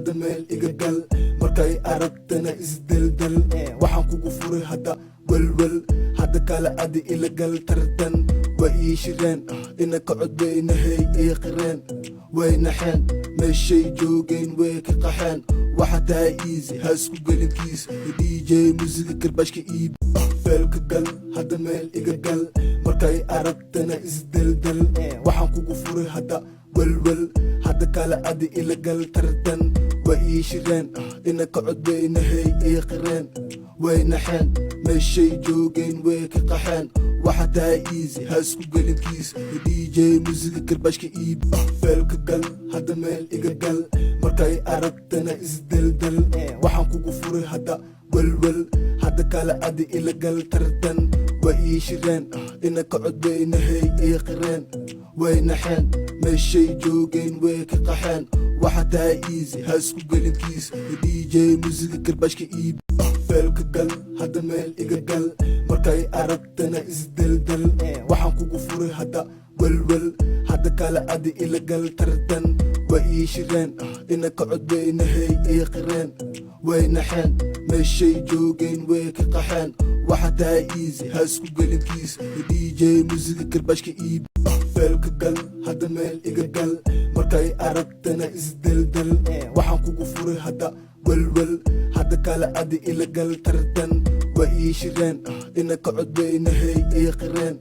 hadda meel iga gal markay aragtana isdeldel waxaan kugu furay hadda welwel hadda kale adi ila gal tartan way ii shireen ina ka codbaynahay ii qireen way naxeen meeshay joogeen way ka qaxeen waxa tahay easy haisku gelinkiis DJ musiga karbashka iib feelka gal hadda meel iga gal markay aragtana isdeldel waxaan kugu furay hadda welwel hadda kale adi ila gal tartan way ii shireen ina ka codbaynahay ii qireen way naxeen meeshay joogeen way ka qaxeen waxa tahay easy haisku gelinkiis DJ musiga karbashka iib feelka gal hadda meel iga gal markay aragtana isdeldel waxaan kugu furay hadda welwel hadda kale adi ila gal tartan way ii shireen ina ka codbaynahay ii qireen way naxeen meeshay joogeen way ka qaxeen waxa tahay easy haisku gelinkiis DJ musiga karbashka iib feelka gal hadda meel iga gal markay aragtana isdeldel waxaan kugu furay hadda welwel hadda kale adi ila gal tartan way ii shireen ina ka codbaynahay ii qireen way naxeen meeshay joogeen way ka qaxeen waxa tahay easy haisku gelinkiis DJ musiga karbashka iib feelka gal hadda meel iga gal markay aragtana isdeldel waxaan kugu furay hadda welwel hadda kale adi ila gal tartan way ii shireen ina ka codbaynahay ii qireen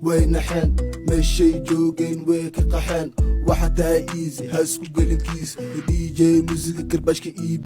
way naxeen meeshay joogeen way ka qaxeen waxa tahay easy haisku gelinkiis DJ musiga karbashka iib